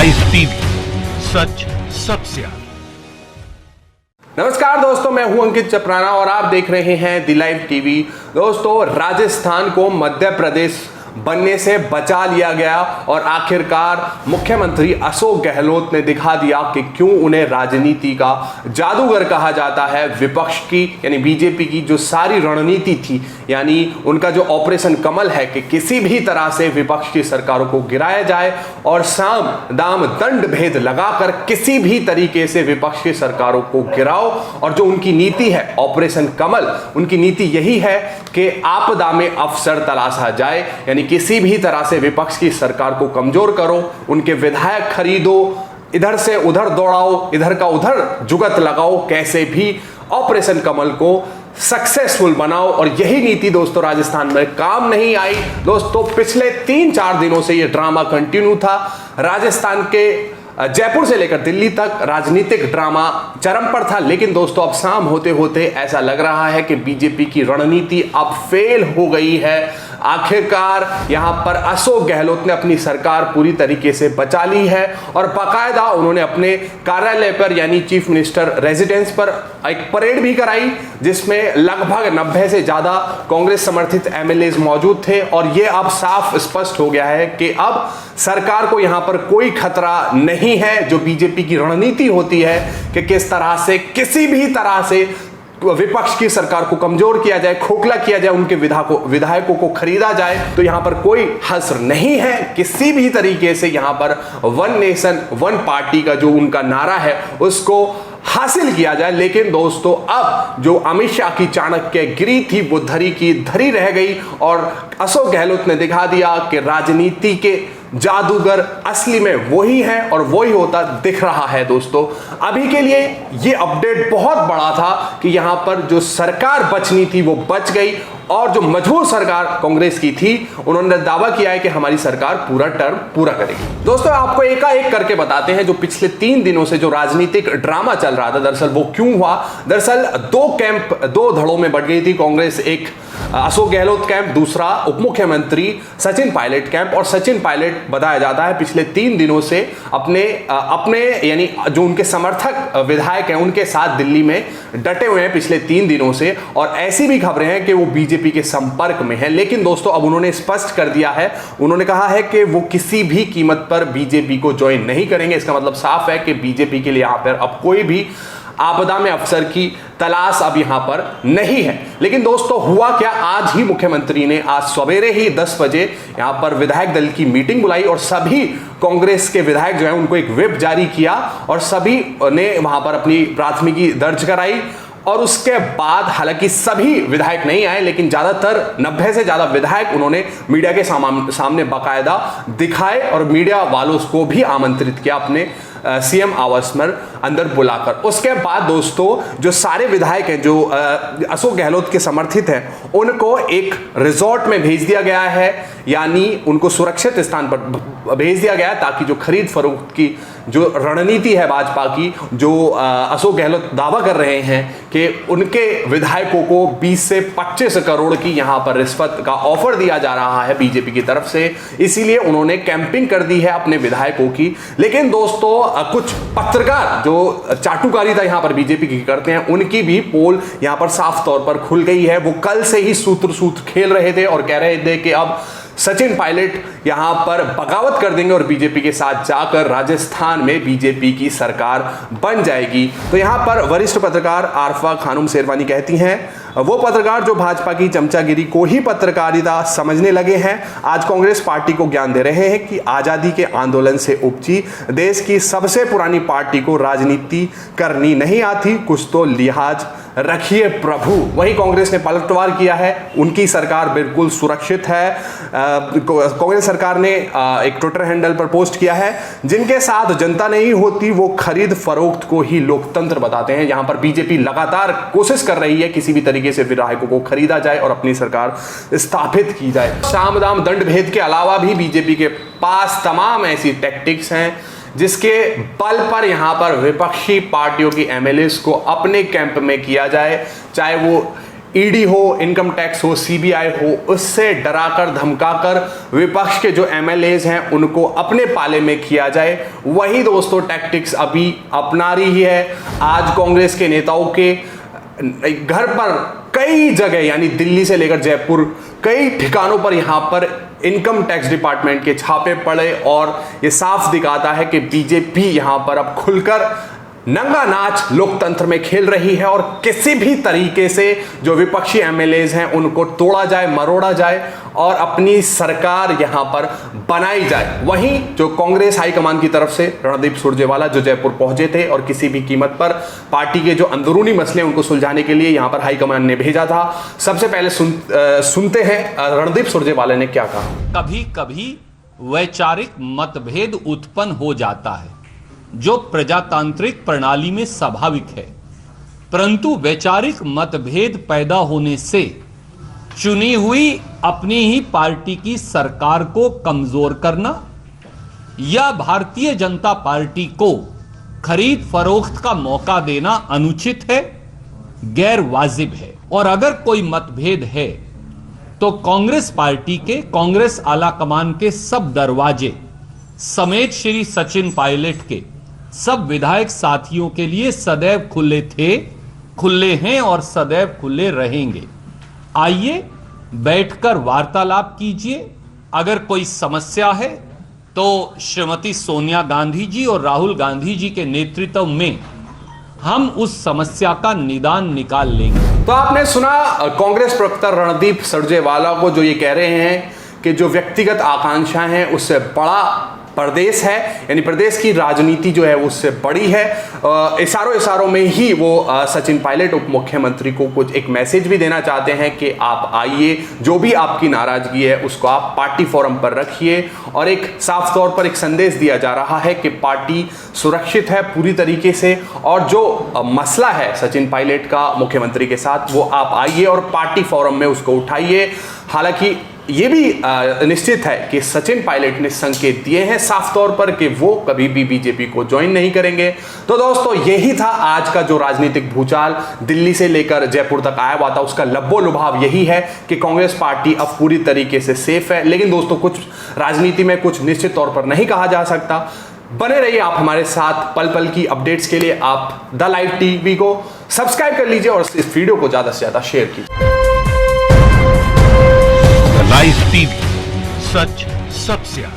Live TV, सच सबसे आगे। नमस्कार दोस्तों, मैं हूं अंकित चपराना और आप देख रहे हैं दी लाइव टीवी। दोस्तों, राजस्थान को मध्य प्रदेश बनने से बचा लिया गया और आखिरकार मुख्यमंत्री अशोक गहलोत ने दिखा दिया कि क्यों उन्हें राजनीति का जादूगर कहा जाता है। विपक्ष की यानी बीजेपी की जो सारी रणनीति थी, यानी उनका जो ऑपरेशन कमल है कि किसी भी तरह से विपक्ष की सरकारों को गिराया जाए और साम दाम दंड भेद लगाकर किसी भी तरीके से विपक्ष की सरकारों को गिराओ। और जो उनकी नीति है ऑपरेशन कमल, उनकी नीति यही है कि आपदा में अफसर तलाशा जाए, यानी किसी भी तरह से विपक्ष की सरकार को कमजोर करो, उनके विधायक खरीदो, इधर से उधर दौड़ाओ, इधर का उधर जुगत लगाओ, कैसे भी ऑपरेशन कमल को सक्सेसफुल बनाओ। और यही नीति दोस्तों राजस्थान में काम नहीं आई। दोस्तों, पिछले 3-4 दिनों से यह ड्रामा कंटिन्यू था। राजस्थान के जयपुर से लेकर दिल्ली तक राजनीतिक ड्रामा चरम पर था। लेकिन दोस्तों, अब शाम होते होते ऐसा लग रहा है कि बीजेपी की रणनीति अब फेल हो गई है। आखिरकार यहां पर अशोक गहलोत ने अपनी सरकार पूरी तरीके से बचा ली है और बाकायदा उन्होंने अपने कार्यालय पर यानी चीफ मिनिस्टर रेजिडेंस पर एक परेड भी कराई, जिसमें लगभग 90 से ज्यादा कांग्रेस समर्थित एमएलएज मौजूद थे। और यह अब साफ स्पष्ट हो गया है कि अब सरकार को यहां पर कोई खतरा नहीं है। जो बीजेपी की रणनीति होती है कि किस तरह से किसी भी तरह से विपक्ष की सरकार को कमजोर किया जाए, खोखला किया जाए, उनके विधायकों को खरीदा जाए, तो यहां पर कोई हस्र नहीं है। किसी भी तरीके से यहां पर वन नेशन वन पार्टी का जो उनका नारा है उसको हासिल किया जाए। लेकिन दोस्तों, अब जो अमित शाह की चाणक्यगिरी थी वो धरी की धरी रह गई और अशोक गहलोत ने दिखा दिया कि राजनीति के जादूगर असली में वही है और वही होता दिख रहा है। दोस्तों, अभी के लिए ये अपडेट बहुत बड़ा था कि यहां पर जो सरकार बचनी थी वो बच गई और जो मजबूत सरकार कांग्रेस की थी उन्होंने दावा किया है कि हमारी सरकार पूरा टर्म पूरा करेगी। दोस्तों, आपको एकाएक करके बताते हैं जो पिछले 3 दिनों से जो राजनीतिक ड्रामा चल रहा था, दरअसल वो क्यों हुआ। दरअसल 2 धड़ों में बढ़ गई थी कांग्रेस। एक अशोक गहलोत कैंप, दूसरा उप मुख्यमंत्री सचिन पायलट कैंप। और सचिन पायलट बताया जाता है पिछले 3 दिनों से अपने यानी जो उनके समर्थक विधायक हैं उनके साथ दिल्ली में डटे हुए हैं पिछले 3 दिनों से। और ऐसी भी खबरें हैं कि वो बीजेपी के संपर्क में है। लेकिन दोस्तों, अब उन्होंने स्पष्ट कर दिया है, उन्होंने कहा है कि वो किसी भी कीमत पर बीजेपी को ज्वाइन नहीं करेंगे। इसका मतलब साफ है कि बीजेपी के लिए यहां पर अब कोई भी आपदा में अफसर की तलाश अब यहां पर नहीं है। लेकिन दोस्तों, हुआ क्या, आज ही मुख्यमंत्री ने आज सवेरे ही 10 बजे यहां पर विधायक दल की मीटिंग बुलाई और सभी कांग्रेस के विधायक जो है उनको एक व्हिप जारी किया और सभी ने वहां पर अपनी प्राथमिकी दर्ज कराई। और उसके बाद हालांकि सभी विधायक नहीं आए, लेकिन ज्यादातर 90 से ज्यादा विधायक उन्होंने मीडिया के सामने बाकायदा दिखाए और मीडिया वालों को भी आमंत्रित किया अपने सीएम आवास में अंदर बुलाकर। उसके बाद दोस्तों, जो सारे विधायक हैं जो अशोक गहलोत के समर्थित हैं उनको एक रिजॉर्ट में भेज दिया गया है, यानी उनको सुरक्षित स्थान पर भेज दिया गया है ताकि जो खरीद फरोख्त की जो रणनीति है भाजपा की, जो अशोक गहलोत दावा कर रहे हैं कि उनके विधायकों को 20 से 25 करोड़ की यहां पर रिश्वत का ऑफर दिया जा रहा है बीजेपी की तरफ से, इसीलिए उन्होंने कैंपिंग कर दी है अपने विधायकों की। लेकिन दोस्तों, कुछ पत्रकार जो चाटुकारिता यहां पर बीजेपी की करते हैं उनकी भी पोल यहां पर साफ तौर पर खुल गई है। वो कल से ही सूत्र खेल रहे थे और कह रहे थे कि अब सचिन पायलट यहां पर बगावत कर देंगे और बीजेपी के साथ जाकर राजस्थान में बीजेपी की सरकार बन जाएगी। तो यहां पर वरिष्ठ पत्रकार आरफा खानम शेरवानी कहती हैं, वो पत्रकार जो भाजपा की चमचागिरी को ही पत्रकारिता समझने लगे हैं, आज कांग्रेस पार्टी को ज्ञान दे रहे हैं कि आजादी के आंदोलन से उपजी देश की सबसे पुरानी पार्टी को राजनीति करनी नहीं आती, कुछ तो लिहाज रखिए प्रभु। वहीं कांग्रेस ने पलटवार किया है, उनकी सरकार बिल्कुल सुरक्षित है। कांग्रेस सरकार ने एक ट्विटर हैंडल पर पोस्ट किया है, जिनके साथ जनता नहीं होती वो खरीद फरोख्त को ही लोकतंत्र बताते हैं। यहां पर बीजेपी लगातार कोशिश कर रही है किसी भी तरीके से विधायकों को खरीदा जाए और अपनी सरकार स्थापित की जाए। साम दाम दंड भेद के अलावा भी बीजेपी के पास तमाम ऐसी टैक्टिक्स हैं जिसके बल पर यहां पर विपक्षी पार्टियों की एमएलएस को अपने कैंप में किया जाए, चाहे वो ईडी हो, इनकम टैक्स हो, सीबीआई हो, उससे डराकर धमकाकर विपक्ष के जो एमएलएज हैं उनको अपने पाले में किया जाए, वही दोस्तों टैक्टिक्स अभी अपना रही है। आज कांग्रेस के नेताओं के घर पर कई जगह यानी दिल्ली से लेकर जयपुर कई ठिकानों पर यहां पर इनकम टैक्स डिपार्टमेंट के छापे पड़े और यह साफ दिखाता है कि बीजेपी यहां पर अब खुलकर नंगा नाच लोकतंत्र में खेल रही है और किसी भी तरीके से जो विपक्षी एमएलएज हैं उनको तोड़ा जाए, मरोड़ा जाए और अपनी सरकार यहां पर बनाई जाए। वहीं जो कांग्रेस हाईकमान की तरफ से रणदीप सुरजेवाला जो जयपुर पहुंचे थे और किसी भी कीमत पर पार्टी के जो अंदरूनी मसले उनको सुलझाने के लिए यहां पर हाईकमान ने भेजा था। सबसे पहले सुनते हैं रणदीप सुरजेवाला ने क्या कहा। कभी कभी वैचारिक मतभेद उत्पन्न हो जाता है जो प्रजातांत्रिक प्रणाली में स्वाभाविक है, परंतु वैचारिक मतभेद पैदा होने से चुनी हुई अपनी ही पार्टी की सरकार को कमजोर करना या भारतीय जनता पार्टी को खरीद फरोख्त का मौका देना अनुचित है, गैर वाजिब है। और अगर कोई मतभेद है तो कांग्रेस पार्टी के, कांग्रेस आलाकमान के सब दरवाजे समेत श्री सचिन पायलट के सब विधायक साथियों के लिए सदैव खुले थे, खुले हैं और सदैव खुले रहेंगे। आइए बैठकर वार्तालाप कीजिए। अगर कोई समस्या है तो श्रीमती सोनिया गांधी जी और राहुल गांधी जी के नेतृत्व में हम उस समस्या का निदान निकाल लेंगे। तो आपने सुना कांग्रेस प्रवक्ता रणदीप सुरजेवाला को जो ये कह रहे हैं कि जो व्यक्तिगत आकांक्षाएं हैं उससे बड़ा प्रदेश है, यानी प्रदेश की राजनीति जो है उससे बड़ी है। इशारों में ही वो सचिन पायलट उप मुख्यमंत्री को कुछ एक मैसेज भी देना चाहते हैं कि आप आइए, जो भी आपकी नाराजगी है उसको आप पार्टी फोरम पर रखिए। और एक साफ तौर पर एक संदेश दिया जा रहा है कि पार्टी सुरक्षित है पूरी तरीके से और जो मसला है सचिन पायलट का मुख्यमंत्री के साथ वो आप आइए और पार्टी फोरम में उसको उठाइए। हालांकि ये भी निश्चित है कि सचिन पायलट ने संकेत दिए हैं साफ तौर पर कि वो कभी भी बीजेपी को ज्वाइन नहीं करेंगे। तो दोस्तों यही था आज का जो राजनीतिक भूचाल दिल्ली से लेकर जयपुर तक आया हुआ था, उसका लब्बो लुभाव यही है कि कांग्रेस पार्टी अब पूरी तरीके से सेफ है। लेकिन दोस्तों कुछ राजनीति में कुछ निश्चित तौर पर नहीं कहा जा सकता। बने रहिए आप हमारे साथ, पल पल की अपडेट्स के लिए आप द लाइव टीवी को सब्सक्राइब कर लीजिए और इस वीडियो को ज्यादा से ज्यादा शेयर कीजिए। लाइव टीवी, सच सबसे आगे।